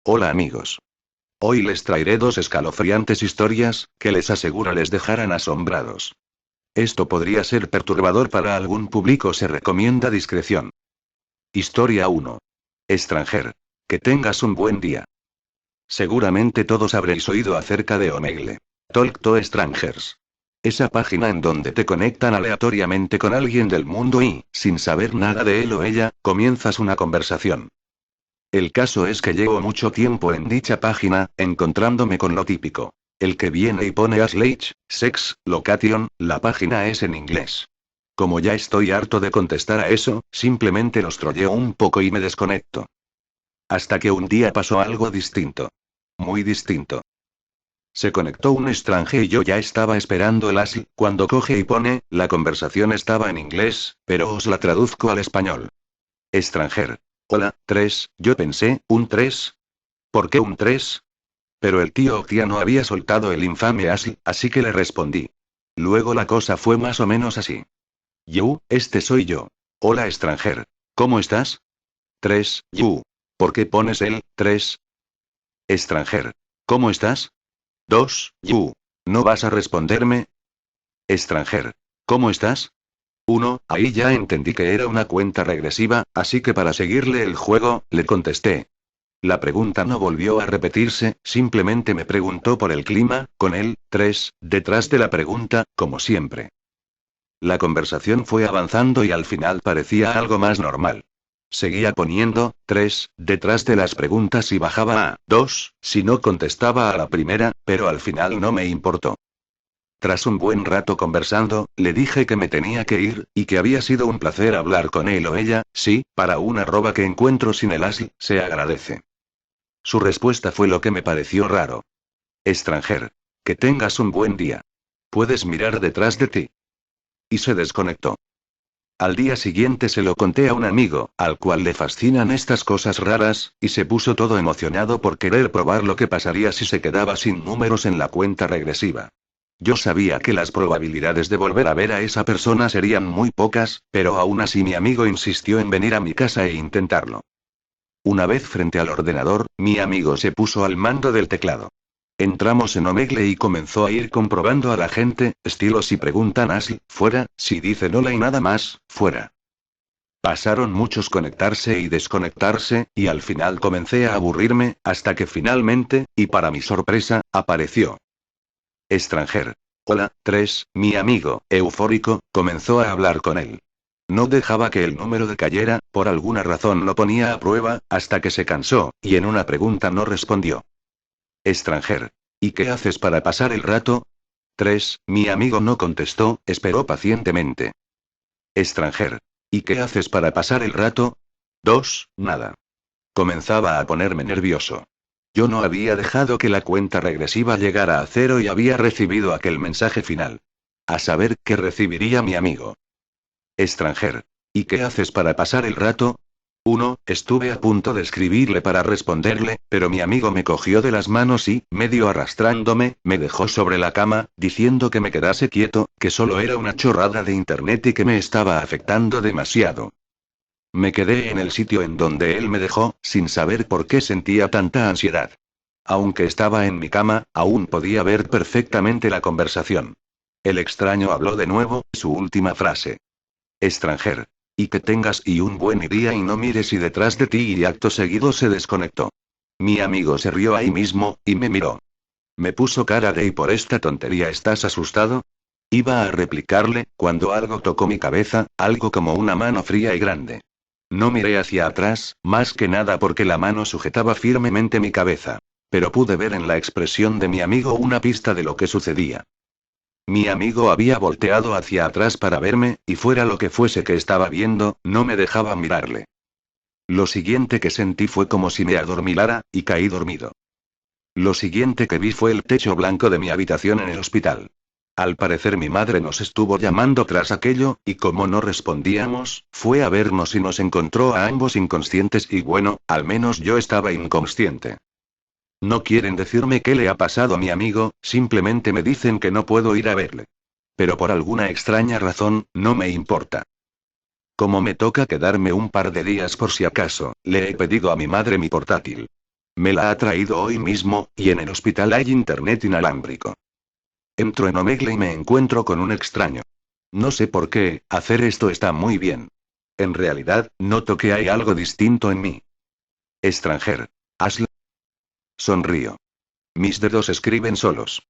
Hola amigos. Hoy les traeré dos escalofriantes historias, que les aseguro les dejarán asombrados. Esto podría ser perturbador para algún público, se recomienda discreción. Historia 1. Extranjer. Que tengas un buen día. Seguramente todos habréis oído acerca de Omegle. Talk to Strangers. Esa página en donde te conectan aleatoriamente con alguien del mundo y, sin saber nada de él o ella, comienzas una conversación. El caso es que llevo mucho tiempo en dicha página, encontrándome con lo típico. El que viene y pone Ashley, sex, location, la página es en inglés. Como ya estoy harto de contestar a eso, simplemente los trolleo un poco y me desconecto. Hasta que un día pasó algo distinto. Muy distinto. Se conectó un extranjero y yo ya estaba esperando el Ashley, cuando coge y pone, la conversación estaba en inglés, pero os la traduzco al español. Extranjer. Hola, 3, yo pensé, ¿un 3? ¿Por qué un 3? Pero el tío Octia no había soltado el infame Ashley, así que le respondí. Luego la cosa fue más o menos así. Este soy yo. Hola extranjer. ¿Cómo estás? 3, ¿Por qué pones el 3? Extranjer. ¿Cómo estás? 2, ¿No vas a responderme? Extranjer. ¿Cómo estás? 1, ahí ya entendí que era una cuenta regresiva, así que para seguirle el juego, le contesté. La pregunta no volvió a repetirse, simplemente me preguntó por el clima, con el 3 detrás de la pregunta, como siempre. La conversación fue avanzando y al final parecía algo más normal. Seguía poniendo 3 detrás de las preguntas y bajaba a 2 si no contestaba a la primera, pero al final no me importó. Tras un buen rato conversando, le dije que me tenía que ir, y que había sido un placer hablar con él o ella, sí, para un arroba que encuentro sin el Ashley, se agradece. Su respuesta fue lo que me pareció raro. Extranjer. Que tengas un buen día. Puedes mirar detrás de ti. Y se desconectó. Al día siguiente se lo conté a un amigo, al cual le fascinan estas cosas raras, y se puso todo emocionado por querer probar lo que pasaría si se quedaba sin números en la cuenta regresiva. Yo sabía que las probabilidades de volver a ver a esa persona serían muy pocas, pero aún así mi amigo insistió en venir a mi casa e intentarlo. Una vez frente al ordenador, mi amigo se puso al mando del teclado. Entramos en Omegle y comenzó a ir comprobando a la gente, estilo si preguntan Ashley, fuera, si dicen hola y nada más, fuera. Pasaron muchos conectarse y desconectarse, y al final comencé a aburrirme, hasta que finalmente, y para mi sorpresa, apareció. Extranjer. Hola, 3, mi amigo, eufórico, comenzó a hablar con él. No dejaba que el número decayera, por alguna razón lo ponía a prueba, hasta que se cansó, y en una pregunta no respondió. Extranjer. ¿Y qué haces para pasar el rato? 3, mi amigo no contestó, esperó pacientemente. Extranjer. ¿Y qué haces para pasar el rato? 2, nada. Comenzaba a ponerme nervioso. Yo no había dejado que la cuenta regresiva llegara a 0 y había recibido aquel mensaje final. A saber qué recibiría mi amigo. Extranjer. ¿Y qué haces para pasar el rato? 1, estuve a punto de escribirle para responderle, pero mi amigo me cogió de las manos y, medio arrastrándome, me dejó sobre la cama, diciendo que me quedase quieto, que solo era una chorrada de internet y que me estaba afectando demasiado. Me quedé en el sitio en donde él me dejó, sin saber por qué sentía tanta ansiedad. Aunque estaba en mi cama, aún podía ver perfectamente la conversación. El extraño habló de nuevo, su última frase. Extranjer. Y que tengas y un buen día y no mires y detrás de ti y acto seguido se desconectó. Mi amigo se rió ahí mismo, y me miró. Me puso cara de ¿y por esta tontería estás asustado? Iba a replicarle, cuando algo tocó mi cabeza, algo como una mano fría y grande. No miré hacia atrás, más que nada porque la mano sujetaba firmemente mi cabeza. Pero pude ver en la expresión de mi amigo una pista de lo que sucedía. Mi amigo había volteado hacia atrás para verme, y fuera lo que fuese que estaba viendo, no me dejaba mirarle. Lo siguiente que sentí fue como si me adormilara, y caí dormido. Lo siguiente que vi fue el techo blanco de mi habitación en el hospital. Al parecer mi madre nos estuvo llamando tras aquello, y como no respondíamos, fue a vernos y nos encontró a ambos inconscientes y bueno, al menos yo estaba inconsciente. No quieren decirme qué le ha pasado a mi amigo, simplemente me dicen que no puedo ir a verle. Pero por alguna extraña razón, no me importa. Como me toca quedarme un par de días por si acaso, le he pedido a mi madre mi portátil. Me la ha traído hoy mismo, y en el hospital hay internet inalámbrico. Entro en Omegle y me encuentro con un extraño. No sé por qué, hacer esto está muy bien. En realidad, noto que hay algo distinto en mí. Extranjer. Hazlo. Sonrío. Mis dedos escriben solos.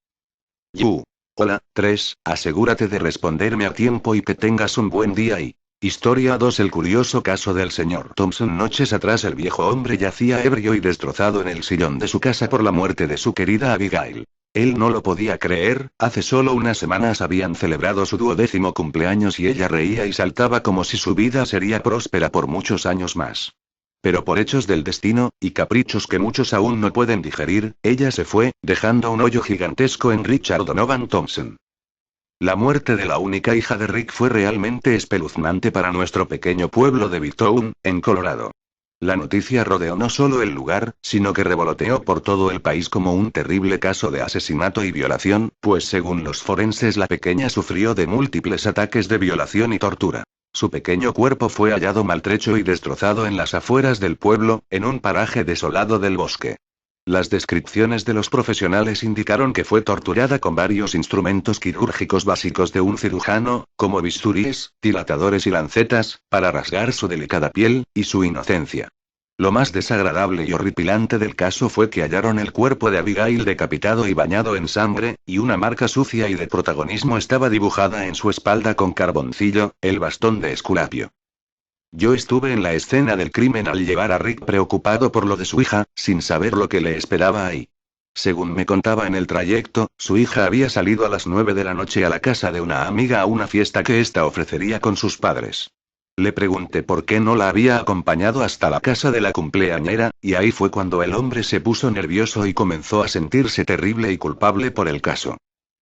Yu. Hola, 3, asegúrate de responderme a tiempo y que tengas un buen día y... Historia 2. El curioso caso del señor Thompson. Noches atrás el viejo hombre yacía ebrio y destrozado en el sillón de su casa por la muerte de su querida Abigail. Él no lo podía creer, hace solo unas semanas habían celebrado su 12º cumpleaños y ella reía y saltaba como si su vida sería próspera por muchos años más. Pero por hechos del destino, y caprichos que muchos aún no pueden digerir, ella se fue, dejando un hoyo gigantesco en Richard Donovan Thompson. La muerte de la única hija de Rick fue realmente espeluznante para nuestro pequeño pueblo de Bitown, en Colorado. La noticia rodeó no solo el lugar, sino que revoloteó por todo el país como un terrible caso de asesinato y violación, pues según los forenses la pequeña sufrió de múltiples ataques de violación y tortura. Su pequeño cuerpo fue hallado maltrecho y destrozado en las afueras del pueblo, en un paraje desolado del bosque. Las descripciones de los profesionales indicaron que fue torturada con varios instrumentos quirúrgicos básicos de un cirujano, como bisturíes, dilatadores y lancetas, para rasgar su delicada piel, y su inocencia. Lo más desagradable y horripilante del caso fue que hallaron el cuerpo de Abigail decapitado y bañado en sangre, y una marca sucia y de protagonismo estaba dibujada en su espalda con carboncillo, el bastón de Esculapio. Yo estuve en la escena del crimen al llevar a Rick preocupado por lo de su hija, sin saber lo que le esperaba ahí. Según me contaba en el trayecto, su hija había salido a las 9 de la noche a la casa de una amiga a una fiesta que ésta ofrecería con sus padres. Le pregunté por qué no la había acompañado hasta la casa de la cumpleañera, y ahí fue cuando el hombre se puso nervioso y comenzó a sentirse terrible y culpable por el caso.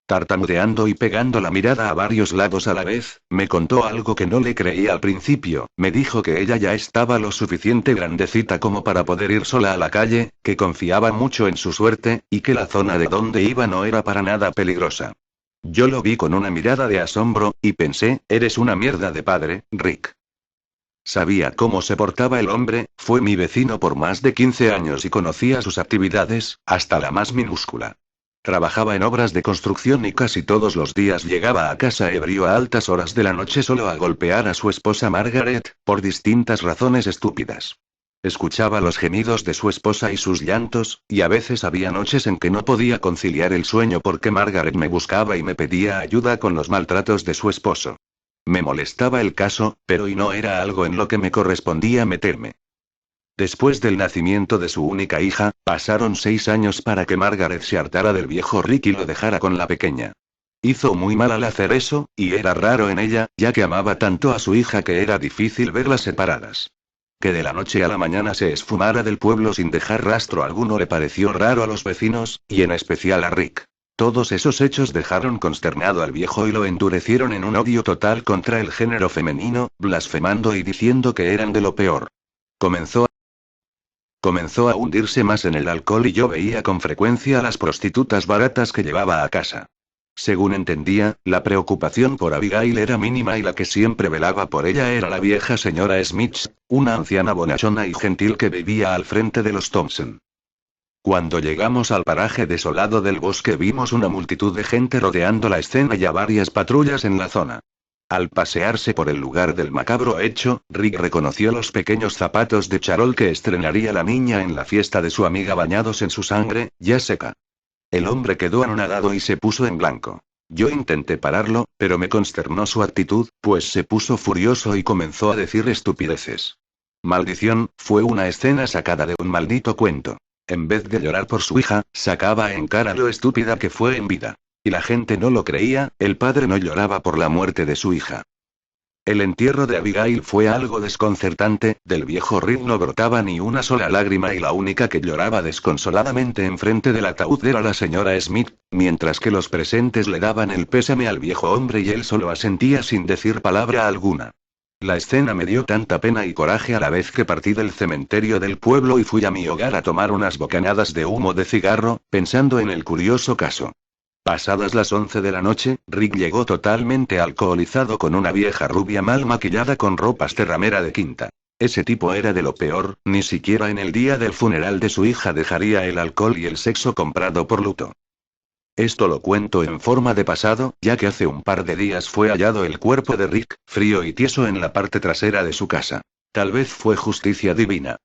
Tartamudeando y pegando la mirada a varios lados a la vez, me contó algo que no le creía al principio. Me dijo que ella ya estaba lo suficiente grandecita como para poder ir sola a la calle, que confiaba mucho en su suerte, y que la zona de donde iba no era para nada peligrosa. Yo lo vi con una mirada de asombro, y pensé, eres una mierda de padre, Rick. Sabía cómo se portaba el hombre, fue mi vecino por más de 15 años y conocía sus actividades, hasta la más minúscula. Trabajaba en obras de construcción y casi todos los días llegaba a casa ebrio a altas horas de la noche solo a golpear a su esposa Margaret, por distintas razones estúpidas. Escuchaba los gemidos de su esposa y sus llantos, y a veces había noches en que no podía conciliar el sueño porque Margaret me buscaba y me pedía ayuda con los maltratos de su esposo. Me molestaba el caso, pero y no era algo en lo que me correspondía meterme. Después del nacimiento de su única hija, pasaron 6 años para que Margaret se hartara del viejo Rick y lo dejara con la pequeña. Hizo muy mal al hacer eso, y era raro en ella, ya que amaba tanto a su hija que era difícil verlas separadas. Que de la noche a la mañana se esfumara del pueblo sin dejar rastro alguno le pareció raro a los vecinos, y en especial a Rick. Todos esos hechos dejaron consternado al viejo y lo endurecieron en un odio total contra el género femenino, blasfemando y diciendo que eran de lo peor. Comenzó a hundirse más en el alcohol y yo veía con frecuencia a las prostitutas baratas que llevaba a casa. Según entendía, la preocupación por Abigail era mínima y la que siempre velaba por ella era la vieja señora Smith, una anciana bonachona y gentil que vivía al frente de los Thompson. Cuando llegamos al paraje desolado del bosque vimos una multitud de gente rodeando la escena y a varias patrullas en la zona. Al pasearse por el lugar del macabro hecho, Rick reconoció los pequeños zapatos de charol que estrenaría la niña en la fiesta de su amiga bañados en su sangre, ya seca. El hombre quedó anonadado y se puso en blanco. Yo intenté pararlo, pero me consternó su actitud, pues se puso furioso y comenzó a decir estupideces. Maldición, fue una escena sacada de un maldito cuento. En vez de llorar por su hija, sacaba en cara lo estúpida que fue en vida. Y la gente no lo creía, el padre no lloraba por la muerte de su hija. El entierro de Abigail fue algo desconcertante, del viejo Rick no brotaba ni una sola lágrima y la única que lloraba desconsoladamente enfrente del ataúd era la señora Smith, mientras que los presentes le daban el pésame al viejo hombre y él solo asentía sin decir palabra alguna. La escena me dio tanta pena y coraje a la vez que partí del cementerio del pueblo y fui a mi hogar a tomar unas bocanadas de humo de cigarro, pensando en el curioso caso. Pasadas las 11 de la noche, Rick llegó totalmente alcoholizado con una vieja rubia mal maquillada con ropas de ramera de quinta. Ese tipo era de lo peor, ni siquiera en el día del funeral de su hija dejaría el alcohol y el sexo comprado por luto. Esto lo cuento en forma de pasado, ya que hace un par de días fue hallado el cuerpo de Rick, frío y tieso en la parte trasera de su casa. Tal vez fue justicia divina.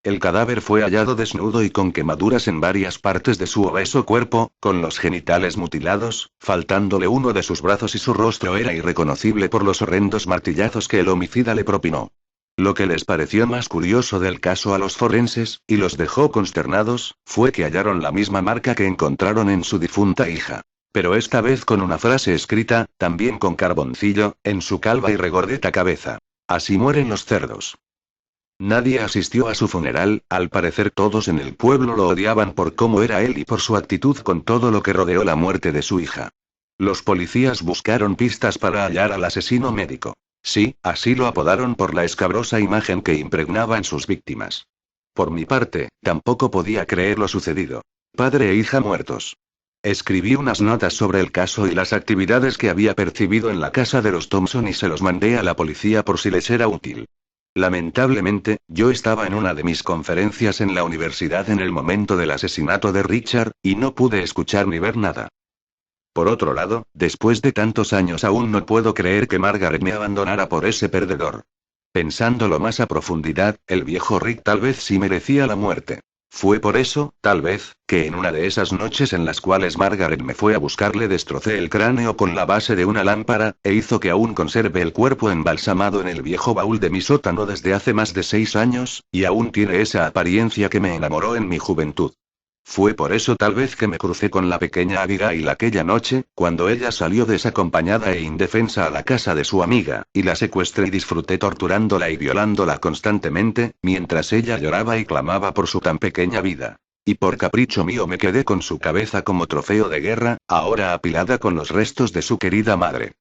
El cadáver fue hallado desnudo y con quemaduras en varias partes de su obeso cuerpo, con los genitales mutilados, faltándole uno de sus brazos y su rostro era irreconocible por los horrendos martillazos que el homicida le propinó. Lo que les pareció más curioso del caso a los forenses, y los dejó consternados, fue que hallaron la misma marca que encontraron en su difunta hija. Pero esta vez con una frase escrita, también con carboncillo, en su calva y regordeta cabeza. Así mueren los cerdos. Nadie asistió a su funeral, al parecer todos en el pueblo lo odiaban por cómo era él y por su actitud con todo lo que rodeó la muerte de su hija. Los policías buscaron pistas para hallar al asesino médico. Sí, así lo apodaron por la escabrosa imagen que impregnaba en sus víctimas. Por mi parte, tampoco podía creer lo sucedido. Padre e hija muertos. Escribí unas notas sobre el caso y las actividades que había percibido en la casa de los Thompson y se los mandé a la policía por si les era útil. Lamentablemente, yo estaba en una de mis conferencias en la universidad en el momento del asesinato de Richard, y no pude escuchar ni ver nada. Por otro lado, después de tantos años aún no puedo creer que Margaret me abandonara por ese perdedor. Pensándolo más a profundidad, el viejo Rick tal vez sí merecía la muerte. Fue por eso, tal vez, que en una de esas noches en las cuales Margaret me fue a buscar le destrocé el cráneo con la base de una lámpara, e hizo que aún conserve el cuerpo embalsamado en el viejo baúl de mi sótano desde hace más de 6 años, y aún tiene esa apariencia que me enamoró en mi juventud. Fue por eso tal vez que me crucé con la pequeña Abigail aquella noche, cuando ella salió desacompañada e indefensa a la casa de su amiga, y la secuestré y disfruté torturándola y violándola constantemente, mientras ella lloraba y clamaba por su tan pequeña vida. Y por capricho mío me quedé con su cabeza como trofeo de guerra, ahora apilada con los restos de su querida madre.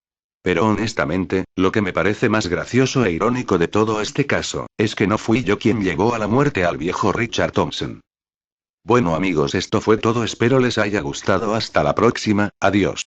Pero honestamente, lo que me parece más gracioso e irónico de todo este caso, es que no fui yo quien llevó a la muerte al viejo Richard Thompson. Bueno amigos, esto fue todo, espero les haya gustado, hasta la próxima, adiós.